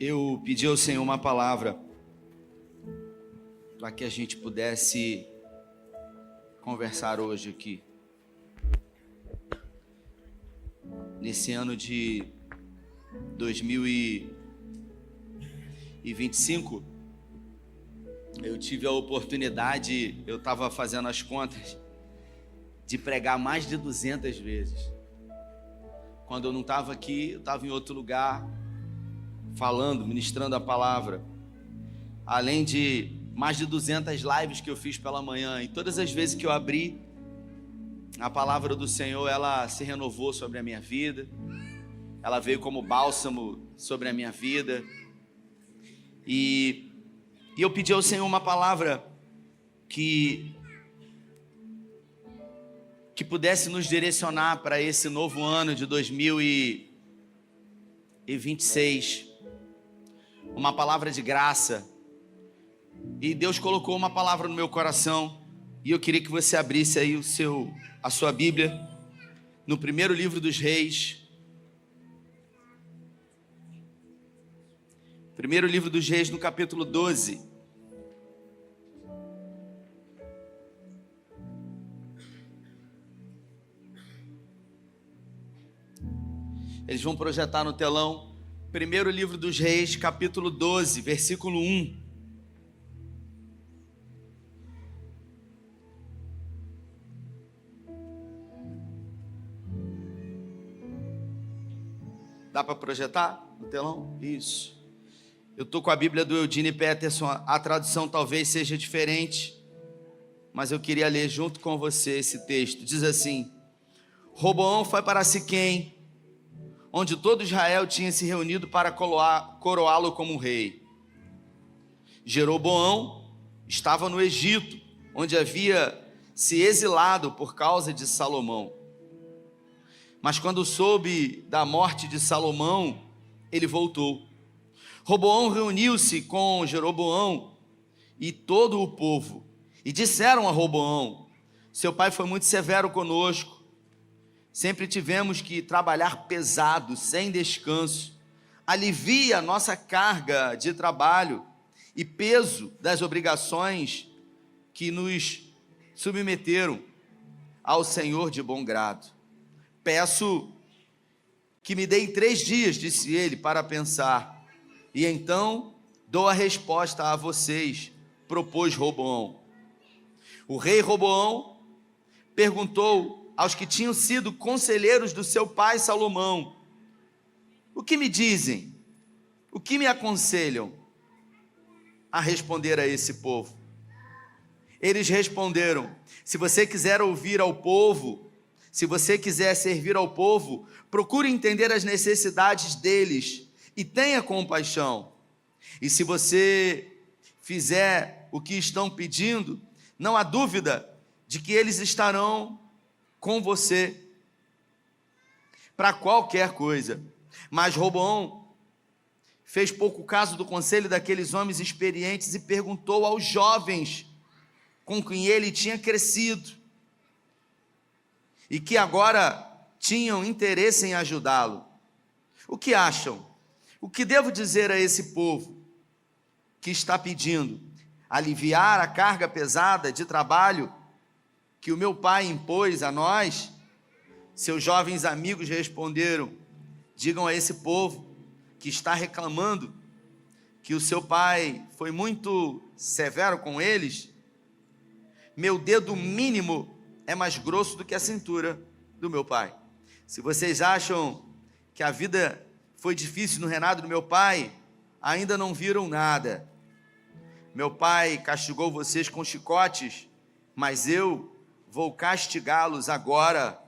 Eu pedi ao Senhor uma palavra para que a gente pudesse conversar hoje aqui. Nesse ano de 2025, eu tive a oportunidade, eu estava fazendo as contas, de pregar mais de 200 vezes. Quando eu não estava aqui, eu estava em outro lugar, falando, ministrando a palavra. Além de mais de 200 lives que eu fiz pela manhã, e todas as vezes que eu abri, a palavra do Senhor, ela se renovou sobre a minha vida, ela veio como bálsamo sobre a minha vida, e eu pedi ao Senhor uma palavra que pudesse nos direcionar para esse novo ano de 2026, uma palavra de graça. E Deus colocou uma palavra no meu coração, e eu queria que você abrisse aí a sua Bíblia, no primeiro livro dos Reis. Primeiro livro dos Reis, no capítulo 12. Eles vão projetar no telão. Primeiro livro dos Reis, capítulo 12, versículo 1. Dá para projetar no telão? Isso. Eu estou com a Bíblia do Eugene Peterson. A tradução talvez seja diferente, mas eu queria ler junto com você esse texto. Diz assim: Roboão foi para Siquém, onde todo Israel tinha se reunido para coroá-lo como rei. Jeroboão estava no Egito, onde havia se exilado por causa de Salomão. Mas quando soube da morte de Salomão, ele voltou. Roboão reuniu-se com Jeroboão e todo o povo, e disseram a Roboão: seu pai foi muito severo conosco. Sempre tivemos que trabalhar pesado, sem descanso. Alivia a nossa carga de trabalho e peso das obrigações que nos submeteram ao Senhor de bom grado. Peço que me deem 3 dias, disse ele, para pensar, e então dou a resposta a vocês, propôs Roboão. O rei Roboão perguntou aos que tinham sido conselheiros do seu pai Salomão: o que me dizem? O que me aconselham a responder a esse povo? Eles responderam: se você quiser ouvir ao povo, se você quiser servir ao povo, procure entender as necessidades deles e tenha compaixão. E se você fizer o que estão pedindo, não há dúvida de que eles estarão com você para qualquer coisa. Mas Roboão fez pouco caso do conselho daqueles homens experientes e perguntou aos jovens com quem ele tinha crescido e que agora tinham interesse em ajudá-lo: o que acham? O que devo dizer a esse povo que está pedindo aliviar a carga pesada de trabalho que o meu pai impôs a nós? Seus jovens amigos responderam: digam a esse povo que está reclamando que o seu pai foi muito severo com eles: meu dedo mínimo é mais grosso do que a cintura do meu pai. Se vocês acham que a vida foi difícil no reinado do meu pai, ainda não viram nada. Meu pai castigou vocês com chicotes, mas eu vou castigá-los agora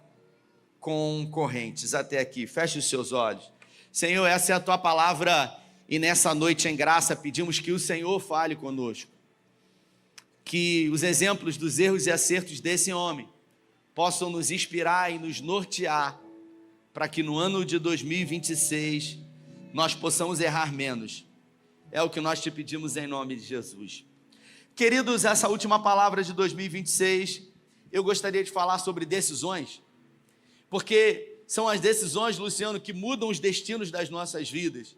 com correntes. Até aqui, feche os seus olhos. Senhor, essa é a tua palavra, e nessa noite em graça pedimos que o Senhor fale conosco, que os exemplos dos erros e acertos desse homem possam nos inspirar e nos nortear, para que no ano de 2026 nós possamos errar menos. É o que nós te pedimos em nome de Jesus. Queridos, essa última palavra de 2026, eu gostaria de falar sobre decisões, porque são as decisões, Luciano, que mudam os destinos das nossas vidas.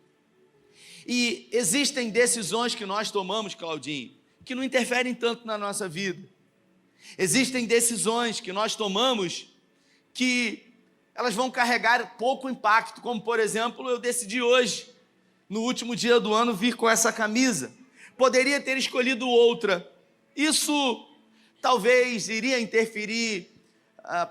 E existem decisões que nós tomamos, Claudinho, que não interferem tanto na nossa vida. Existem decisões que nós tomamos que elas vão carregar pouco impacto, como por exemplo, eu decidi hoje, no último dia do ano, vir com essa camisa. Poderia ter escolhido outra. Isso talvez iria interferir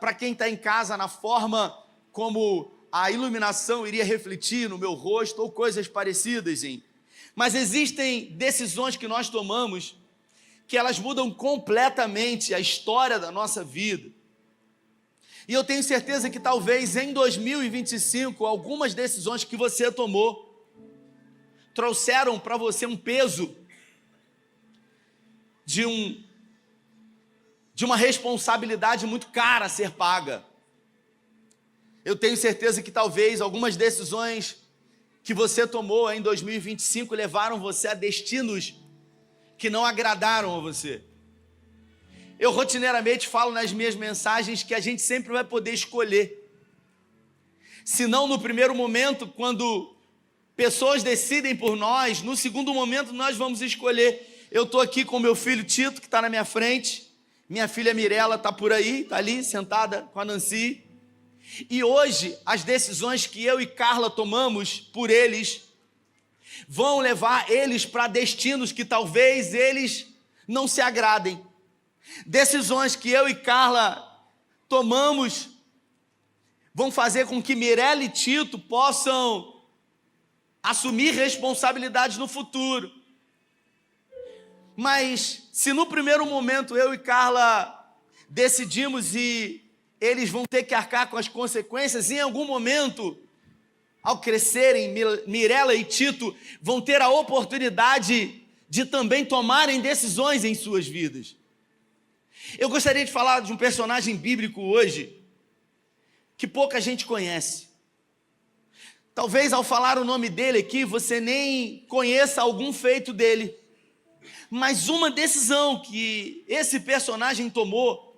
para quem está em casa na forma como a iluminação iria refletir no meu rosto ou coisas parecidas, hein? Mas existem decisões que nós tomamos que elas mudam completamente a história da nossa vida. E eu tenho certeza que talvez em 2025, algumas decisões que você tomou trouxeram para você um peso de uma responsabilidade muito cara a ser paga. Eu tenho certeza que talvez algumas decisões que você tomou em 2025 levaram você a destinos que não agradaram a você. Eu rotineiramente falo nas minhas mensagens que a gente sempre vai poder escolher. Se não no primeiro momento, quando pessoas decidem por nós, no segundo momento nós vamos escolher. Eu estou aqui com meu filho Tito, que está na minha frente. Minha filha Mirella está por aí, está ali sentada com a Nancy. E hoje, as decisões que eu e Carla tomamos por eles vão levar eles para destinos que talvez eles não se agradem. Decisões que eu e Carla tomamos vão fazer com que Mirella e Tito possam assumir responsabilidades no futuro. Mas se no primeiro momento eu e Carla decidimos e eles vão ter que arcar com as consequências, em algum momento, ao crescerem, Mirella e Tito vão ter a oportunidade de também tomarem decisões em suas vidas. Eu gostaria de falar de um personagem bíblico hoje, que pouca gente conhece. Talvez ao falar o nome dele aqui, você nem conheça algum feito dele. Mas uma decisão que esse personagem tomou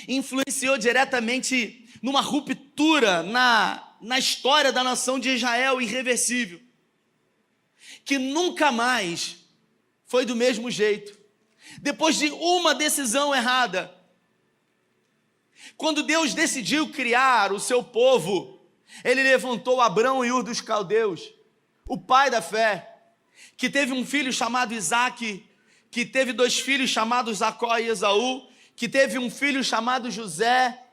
influenciou diretamente numa ruptura na história da nação de Israel irreversível, que nunca mais foi do mesmo jeito. Depois de uma decisão errada, quando Deus decidiu criar o seu povo, Ele levantou Abrão e Ur dos Caldeus, o pai da fé, que teve um filho chamado Isaque, que teve 2 filhos chamados Jacó e Esaú, que teve um filho chamado José,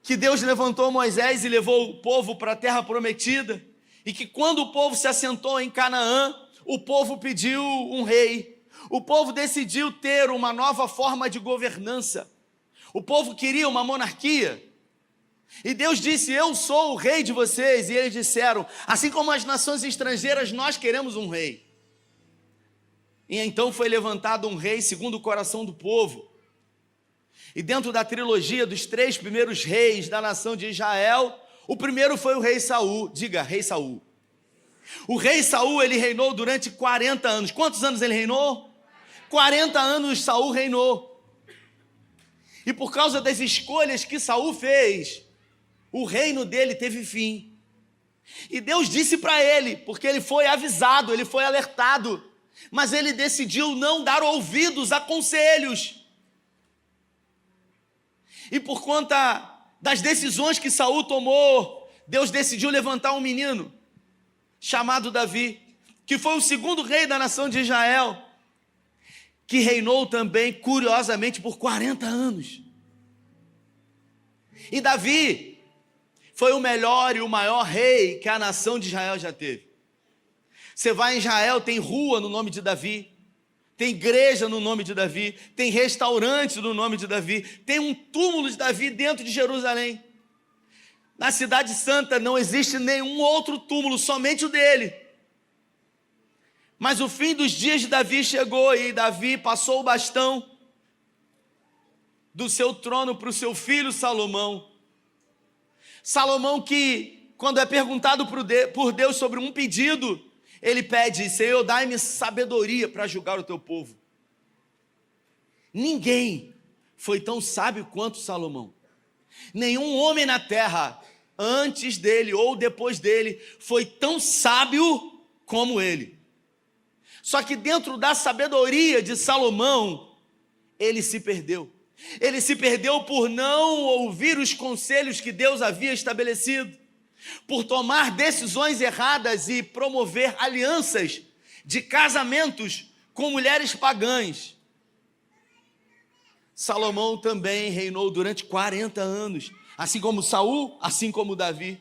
que Deus levantou Moisés e levou o povo para a terra prometida, e que quando o povo se assentou em Canaã, o povo pediu um rei, o povo decidiu ter uma nova forma de governança, o povo queria uma monarquia, e Deus disse: eu sou o rei de vocês, e eles disseram, assim como as nações estrangeiras, nós queremos um rei. E então foi levantado um rei segundo o coração do povo. E dentro da trilogia dos 3 primeiros reis da nação de Israel, o primeiro foi o rei Saul. Diga, rei Saul. O rei Saul, ele reinou durante 40 anos. Quantos anos ele reinou? 40 anos Saul reinou. E por causa das escolhas que Saul fez, o reino dele teve fim. E Deus disse para ele, porque ele foi avisado, ele foi alertado, mas ele decidiu não dar ouvidos a conselhos. E por conta das decisões que Saul tomou, Deus decidiu levantar um menino chamado Davi, que foi o segundo rei da nação de Israel, que reinou também, curiosamente, por 40 anos. E Davi foi o melhor e o maior rei que a nação de Israel já teve. Você vai em Israel, tem rua no nome de Davi, tem igreja no nome de Davi, tem restaurante no nome de Davi, tem um túmulo de Davi dentro de Jerusalém. Na Cidade Santa não existe nenhum outro túmulo, somente o dele. Mas o fim dos dias de Davi chegou e Davi passou o bastão do seu trono para o seu filho Salomão. Salomão que, quando é perguntado por Deus sobre um pedido, ele pede: Senhor, dai-me sabedoria para julgar o teu povo. Ninguém foi tão sábio quanto Salomão. Nenhum homem na terra antes dele ou depois dele foi tão sábio como ele. Só que dentro da sabedoria de Salomão, ele se perdeu. Ele se perdeu por não ouvir os conselhos que Deus havia estabelecido, por tomar decisões erradas e promover alianças de casamentos com mulheres pagãs. Salomão também reinou durante 40 anos, assim como Saul, assim como Davi.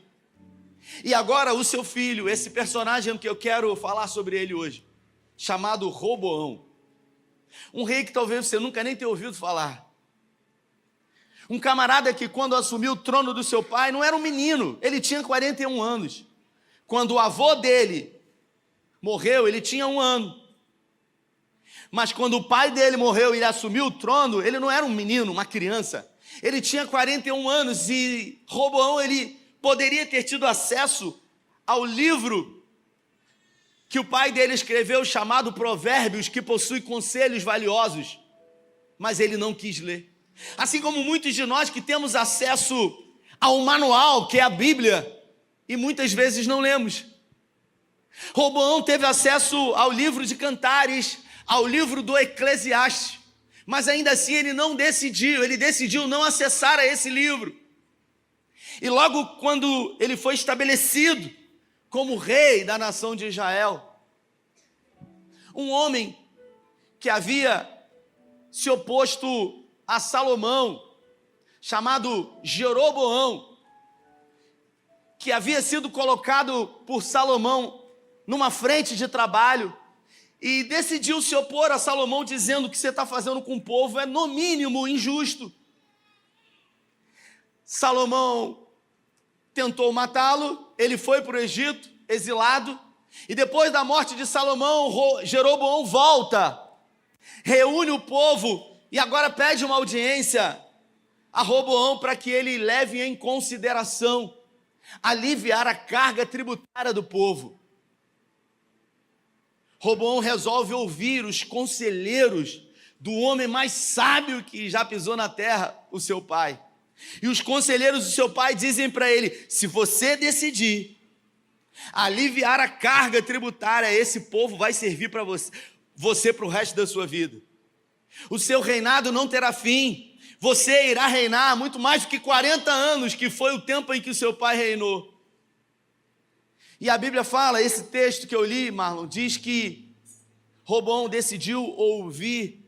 E agora o seu filho, esse personagem que eu quero falar sobre ele hoje, chamado Roboão. Um rei que talvez você nunca nem tenha ouvido falar. Um camarada que quando assumiu o trono do seu pai não era um menino, ele tinha 41 anos. Quando o avô dele morreu, ele tinha 1 ano. Mas quando o pai dele morreu e ele assumiu o trono, ele não era um menino, uma criança. Ele tinha 41 anos e Roboão, ele poderia ter tido acesso ao livro que o pai dele escreveu, chamado Provérbios, que possui conselhos valiosos, mas ele não quis ler. Assim como muitos de nós que temos acesso ao manual, que é a Bíblia, e muitas vezes não lemos. Roboão teve acesso ao livro de Cantares, ao livro do Eclesiastes, mas ainda assim ele decidiu não acessar a esse livro. E logo quando ele foi estabelecido como rei da nação de Israel, um homem que havia se oposto a Salomão, chamado Jeroboão, que havia sido colocado por Salomão numa frente de trabalho, e decidiu se opor a Salomão, dizendo que você está fazendo com o povo é no mínimo injusto. Salomão tentou matá-lo, ele foi para o Egito, exilado, e depois da morte de Salomão, Jeroboão volta, reúne o povo, e agora pede uma audiência a Roboão para que ele leve em consideração aliviar a carga tributária do povo. Roboão resolve ouvir os conselheiros do homem mais sábio que já pisou na terra, o seu pai. E os conselheiros do seu pai dizem para ele: se você decidir aliviar a carga tributária, esse povo vai servir para você para o resto da sua vida. O seu reinado não terá fim. Você irá reinar muito mais do que 40 anos, que foi o tempo em que o seu pai reinou. E a Bíblia fala, esse texto que eu li, Marlon, diz que Roboão decidiu ouvir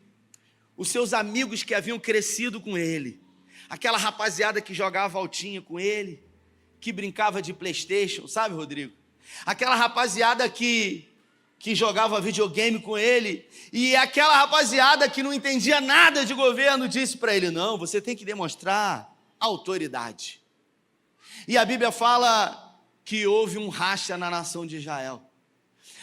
os seus amigos que haviam crescido com ele. Aquela rapaziada que jogava altinha com ele, que brincava de PlayStation, sabe, Rodrigo? Aquela rapaziada que jogava videogame com ele, e aquela rapaziada que não entendia nada de governo disse para ele: não, você tem que demonstrar autoridade. E a Bíblia fala que houve um racha na nação de Israel.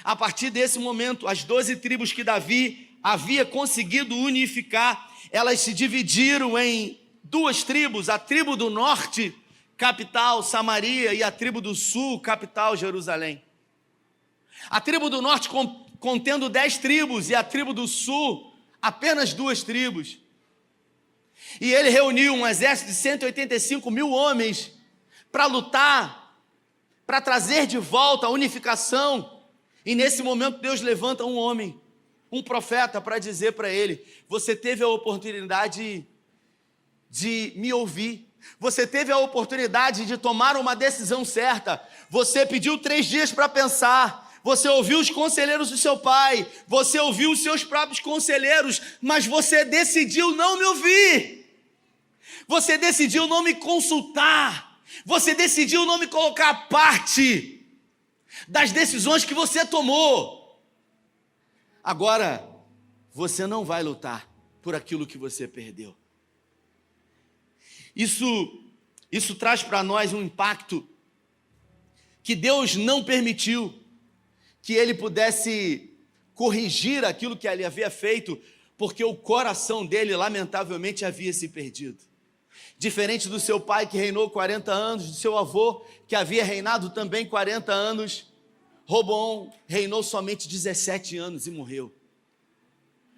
A partir desse momento, as 12 tribos que Davi havia conseguido unificar, elas se dividiram em 2 tribos, a tribo do norte, capital Samaria, e a tribo do sul, capital Jerusalém. A tribo do norte contendo 10 tribos e a tribo do sul apenas 2 tribos. E ele reuniu um exército de 185 mil homens para lutar, para trazer de volta a unificação. E nesse momento Deus levanta um homem, um profeta, para dizer para ele: você teve a oportunidade de me ouvir, você teve a oportunidade de tomar uma decisão certa, você pediu 3 dias para pensar, você ouviu os conselheiros do seu pai, você ouviu os seus próprios conselheiros, mas você decidiu não me ouvir, você decidiu não me consultar, você decidiu não me colocar parte das decisões que você tomou. Agora, você não vai lutar por aquilo que você perdeu. Isso traz para nós um impacto que Deus não permitiu que ele pudesse corrigir aquilo que ele havia feito, porque o coração dele, lamentavelmente, havia se perdido. Diferente do seu pai, que reinou 40 anos, do seu avô, que havia reinado também 40 anos, Roboão reinou somente 17 anos e morreu.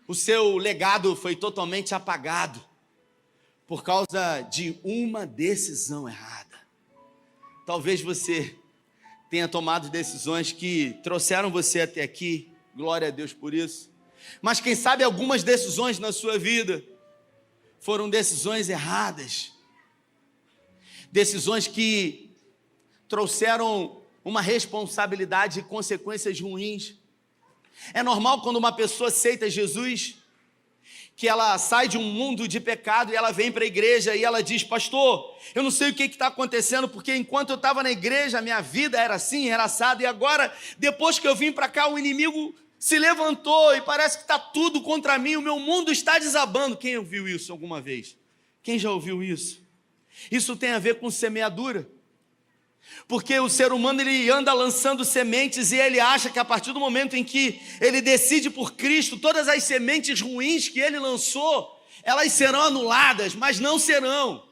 O seu legado foi totalmente apagado por causa de uma decisão errada. Talvez você tenha tomado decisões que trouxeram você até aqui, glória a Deus por isso. Mas quem sabe algumas decisões na sua vida foram decisões erradas, decisões que trouxeram uma responsabilidade e consequências ruins. É normal quando uma pessoa aceita Jesus, que ela sai de um mundo de pecado e ela vem para a igreja e ela diz: pastor, eu não sei o que está acontecendo, porque enquanto eu estava na igreja, a minha vida era assim, era assada, e agora, depois que eu vim para cá, o inimigo se levantou e parece que está tudo contra mim, o meu mundo está desabando. Quem ouviu isso alguma vez? Quem já ouviu isso? Isso tem a ver com semeadura. Porque o ser humano, ele anda lançando sementes e ele acha que a partir do momento em que ele decide por Cristo, todas as sementes ruins que ele lançou, elas serão anuladas, mas não serão.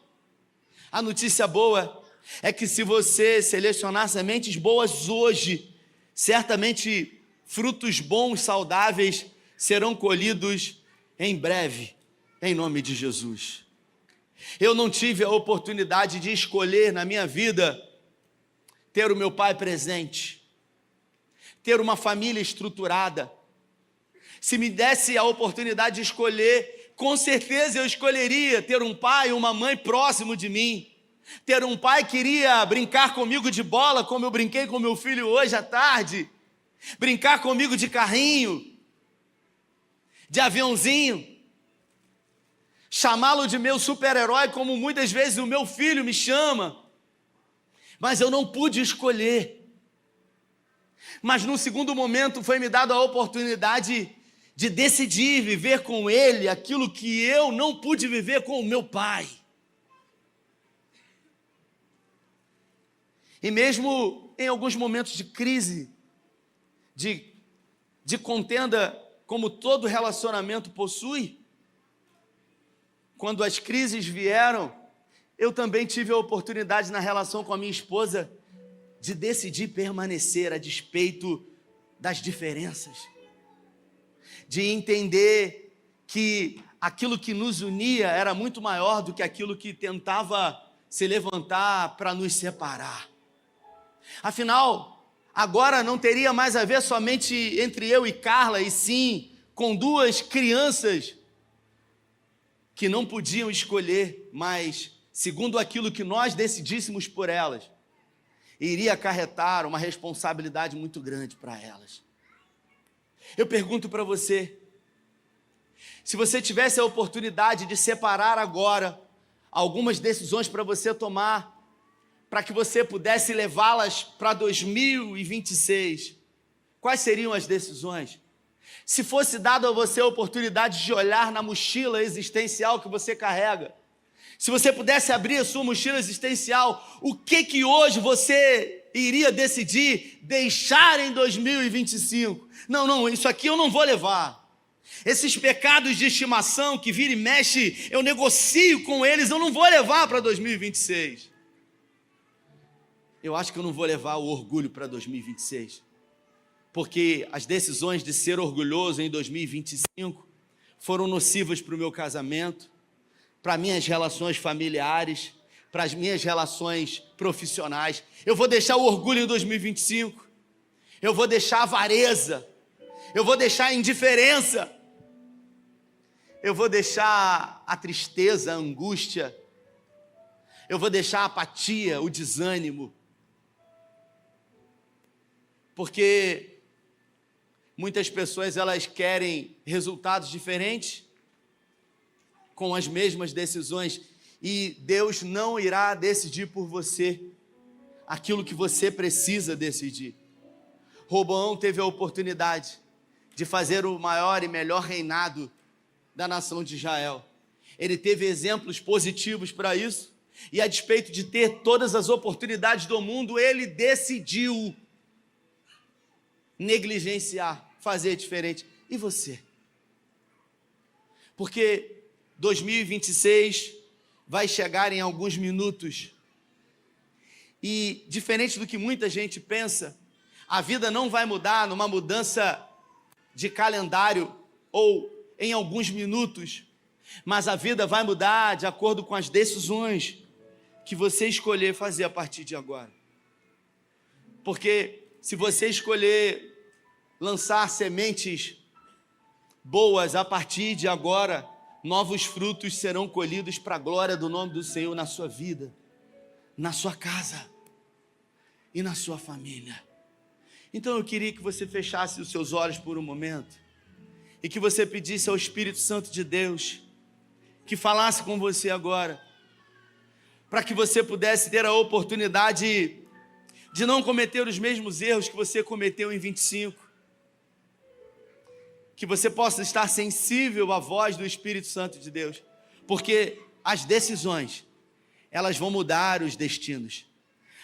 A notícia boa é que se você selecionar sementes boas hoje, certamente frutos bons, saudáveis, serão colhidos em breve, em nome de Jesus. Eu não tive a oportunidade de escolher na minha vida ter o meu pai presente, ter uma família estruturada. Se me desse a oportunidade de escolher, com certeza eu escolheria ter um pai e uma mãe próximo de mim, ter um pai que iria brincar comigo de bola, como eu brinquei com meu filho hoje à tarde, brincar comigo de carrinho, de aviãozinho, chamá-lo de meu super-herói, como muitas vezes o meu filho me chama. Mas eu não pude escolher. Mas no segundo momento foi me dada a oportunidade de decidir viver com ele aquilo que eu não pude viver com o meu pai. E mesmo em alguns momentos de crise, de contenda, como todo relacionamento possui, quando as crises vieram, eu também tive a oportunidade na relação com a minha esposa de decidir permanecer a despeito das diferenças, de entender que aquilo que nos unia era muito maior do que aquilo que tentava se levantar para nos separar. Afinal, agora não teria mais a ver somente entre eu e Carla, e sim com duas crianças que não podiam escolher, mas segundo aquilo que nós decidíssemos por elas, iria acarretar uma responsabilidade muito grande para elas. Eu pergunto para você, se você tivesse a oportunidade de separar agora algumas decisões para você tomar, para que você pudesse levá-las para 2026, quais seriam as decisões? Se fosse dado a você a oportunidade de olhar na mochila existencial que você carrega, se você pudesse abrir a sua mochila existencial, o que hoje você iria decidir deixar em 2025? Não, isso aqui eu não vou levar. Esses pecados de estimação que vira e mexe, eu negocio com eles, eu não vou levar para 2026. Eu acho que eu não vou levar o orgulho para 2026. Porque as decisões de ser orgulhoso em 2025 foram nocivas para o meu casamento, para minhas relações familiares, para as minhas relações profissionais. Eu vou deixar o orgulho em 2025, eu vou deixar a avareza, eu vou deixar a indiferença, eu vou deixar a tristeza, a angústia, eu vou deixar a apatia, o desânimo, porque muitas pessoas elas querem resultados diferentes, com as mesmas decisões, e Deus não irá decidir por você aquilo que você precisa decidir. Roboão teve a oportunidade de fazer o maior e melhor reinado da nação de Israel. Ele teve exemplos positivos para isso, e a despeito de ter todas as oportunidades do mundo, ele decidiu negligenciar, fazer diferente. E você? Porque 2026 vai chegar em alguns minutos e, diferente do que muita gente pensa, a vida não vai mudar numa mudança de calendário ou em alguns minutos, mas a vida vai mudar de acordo com as decisões que você escolher fazer a partir de agora. Porque se você escolher lançar sementes boas a partir de agora, novos frutos serão colhidos para a glória do nome do Senhor na sua vida, na sua casa e na sua família. Então eu queria que você fechasse os seus olhos por um momento e que você pedisse ao Espírito Santo de Deus que falasse com você agora, para que você pudesse ter a oportunidade de não cometer os mesmos erros que você cometeu em 25, que você possa estar sensível à voz do Espírito Santo de Deus, porque as decisões, elas vão mudar os destinos,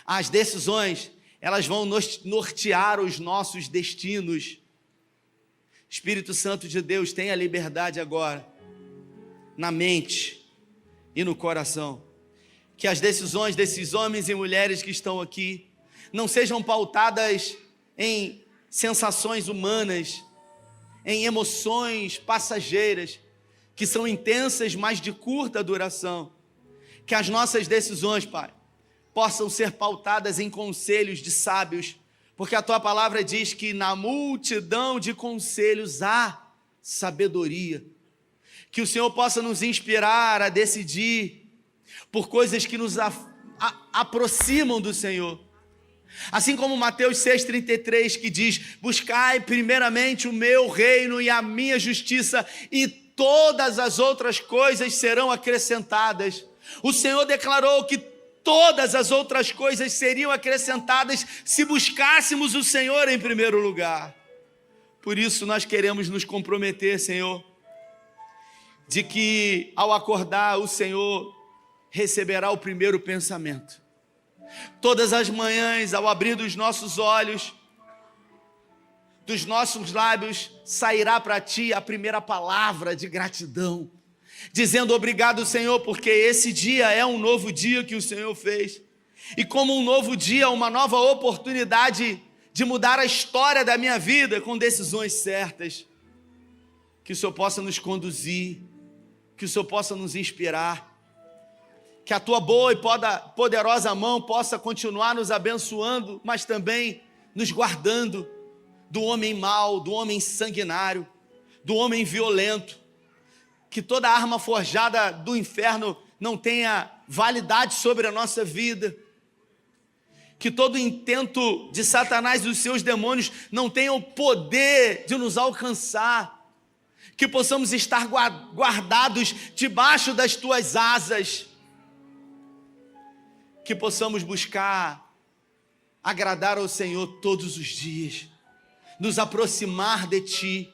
as decisões, elas vão nortear os nossos destinos. Espírito Santo de Deus, tenha liberdade agora, na mente e no coração, que as decisões desses homens e mulheres que estão aqui, não sejam pautadas em sensações humanas, em emoções passageiras, que são intensas, mas de curta duração. Que as nossas decisões, Pai, possam ser pautadas em conselhos de sábios, porque a Tua palavra diz que na multidão de conselhos há sabedoria. Que o Senhor possa nos inspirar a decidir por coisas que nos aproximam do Senhor. Assim como Mateus 6,33, que diz: buscai primeiramente o meu reino e a minha justiça, e todas as outras coisas serão acrescentadas. O Senhor declarou que todas as outras coisas seriam acrescentadas se buscássemos o Senhor em primeiro lugar. Por isso nós queremos nos comprometer, Senhor, de que ao acordar o Senhor receberá o primeiro pensamento. Todas as manhãs, ao abrir dos nossos olhos, dos nossos lábios, sairá para Ti a primeira palavra de gratidão, dizendo: obrigado, Senhor, porque esse dia é um novo dia que o Senhor fez, e como um novo dia, uma nova oportunidade de mudar a história da minha vida com decisões certas. Que o Senhor possa nos conduzir, que o Senhor possa nos inspirar, que a Tua boa e poderosa mão possa continuar nos abençoando, mas também nos guardando do homem mau, do homem sanguinário, do homem violento. Que toda arma forjada do inferno não tenha validade sobre a nossa vida. Que todo intento de Satanás e dos seus demônios não tenha o poder de nos alcançar. Que possamos estar guardados debaixo das Tuas asas. Que possamos buscar agradar ao Senhor todos os dias, nos aproximar de Ti,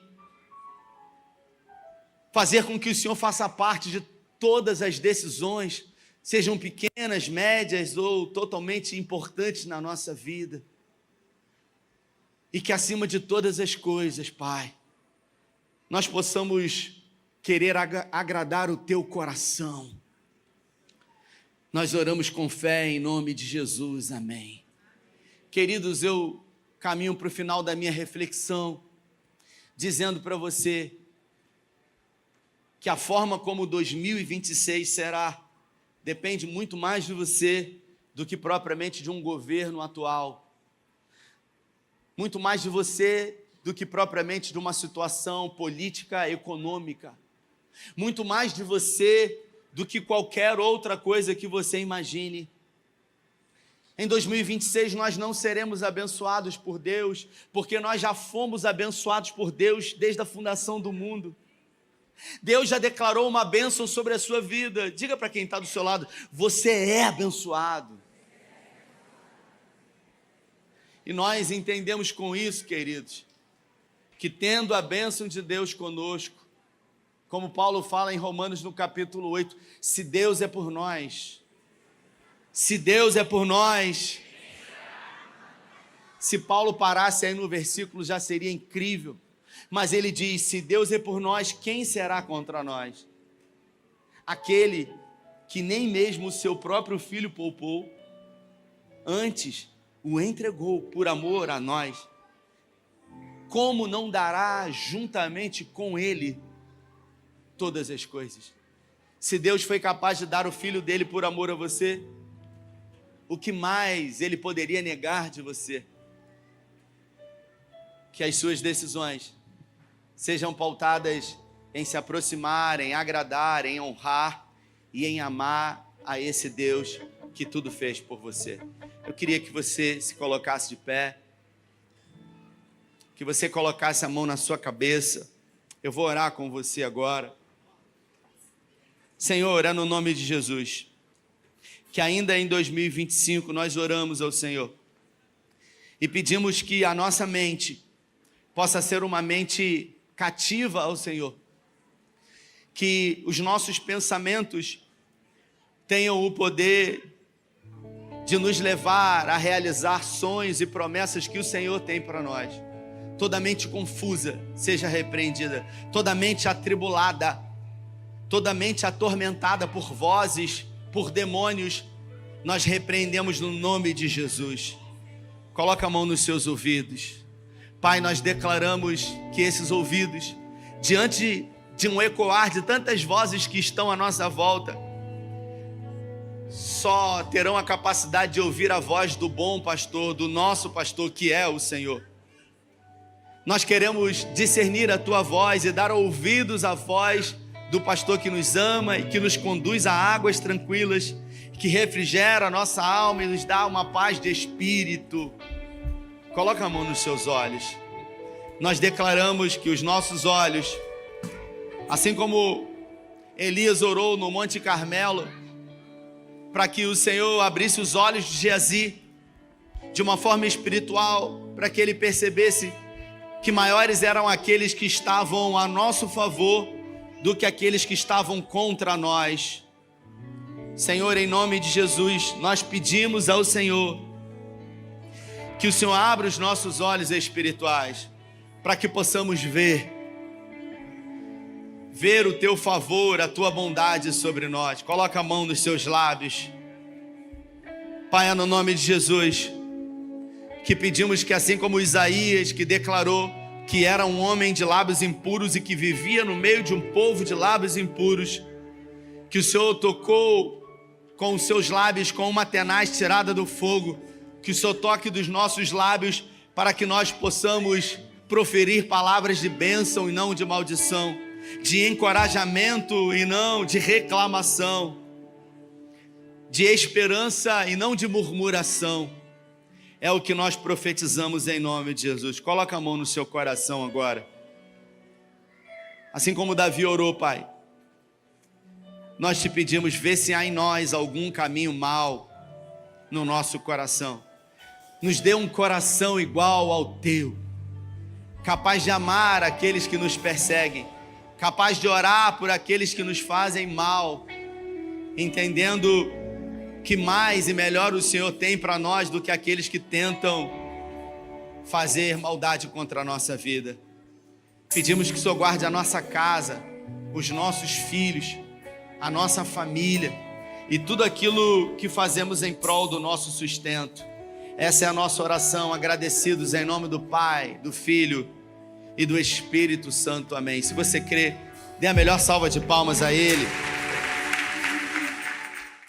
fazer com que o Senhor faça parte de todas as decisões, sejam pequenas, médias ou totalmente importantes na nossa vida. E que acima de todas as coisas, Pai, nós possamos querer agradar o Teu coração. Nós oramos com fé em nome de Jesus, amém. Queridos, eu caminho para o final da minha reflexão, dizendo para você que a forma como 2026 será, depende muito mais de você do que propriamente de um governo atual. Muito mais de você do que propriamente de uma situação política, econômica. Muito mais de você do que qualquer outra coisa que você imagine. Em 2026 nós não seremos abençoados por Deus, porque nós já fomos abençoados por Deus desde a fundação do mundo. Deus já declarou uma bênção sobre a sua vida. Diga para quem está do seu lado: você é abençoado. E nós entendemos com isso, queridos, que tendo a bênção de Deus conosco, como Paulo fala em Romanos no capítulo 8, se Deus é por nós, se Deus é por nós, se Paulo parasse aí no versículo já seria incrível, mas ele diz: se Deus é por nós, quem será contra nós? Aquele que nem mesmo o seu próprio filho poupou, antes o entregou por amor a nós, como não dará juntamente com ele todas as coisas? Se Deus foi capaz de dar o filho dele por amor a você, o que mais ele poderia negar de você? que as suas decisões sejam pautadas em se aproximar, em agradar, em honrar e em amar a esse Deus que tudo fez por você. Eu queria que você se colocasse de pé, que você colocasse a mão na sua cabeça. Eu vou orar com você agora. Senhor, é no nome de Jesus, que ainda em 2025 nós oramos ao Senhor e pedimos que a nossa mente possa ser uma mente cativa ao Senhor, que os nossos pensamentos tenham o poder de nos levar a realizar sonhos e promessas que o Senhor tem para nós. Toda mente confusa seja repreendida, toda mente atribulada, toda mente atormentada por vozes, por demônios, nós repreendemos no nome de Jesus. Coloca a mão nos seus ouvidos. Pai, nós declaramos que esses ouvidos, diante de um ecoar de tantas vozes que estão à nossa volta, só terão a capacidade de ouvir a voz do bom pastor, do nosso pastor, que é o Senhor. Nós queremos discernir a tua voz e dar ouvidos à voz do pastor que nos ama e que nos conduz a águas tranquilas, que refrigera a nossa alma e nos dá uma paz de espírito. Coloca a mão nos seus olhos. Nós declaramos que os nossos olhos, assim como Elias orou no Monte Carmelo, para que o Senhor abrisse os olhos de Geazi de uma forma espiritual, para que ele percebesse que maiores eram aqueles que estavam a nosso favor do que aqueles que estavam contra nós. Senhor, em nome de Jesus, nós pedimos ao Senhor que o Senhor abra os nossos olhos espirituais para que possamos ver o teu favor, a tua bondade sobre nós. Coloca a mão nos seus lábios. Pai, é no nome de Jesus que pedimos que, assim como Isaías, que declarou que era um homem de lábios impuros e que vivia no meio de um povo de lábios impuros, que o Senhor tocou com os seus lábios com uma tenaz tirada do fogo, que o Senhor toque dos nossos lábios para que nós possamos proferir palavras de bênção e não de maldição, de encorajamento e não de reclamação, de esperança e não de murmuração. É o que nós profetizamos em nome de Jesus. Coloca a mão no seu coração agora. Assim como Davi orou, Pai, nós te pedimos, vê se há em nós algum caminho mau no nosso coração. Nos dê um coração igual ao teu, capaz de amar aqueles que nos perseguem, capaz de orar por aqueles que nos fazem mal, entendendo que mais e melhor o Senhor tem para nós do que aqueles que tentam fazer maldade contra a nossa vida. Pedimos que o Senhor guarde a nossa casa, os nossos filhos, a nossa família e tudo aquilo que fazemos em prol do nosso sustento. Essa é a nossa oração, agradecidos em nome do Pai, do Filho e do Espírito Santo. Amém. Se você crê, dê a melhor salva de palmas a Ele.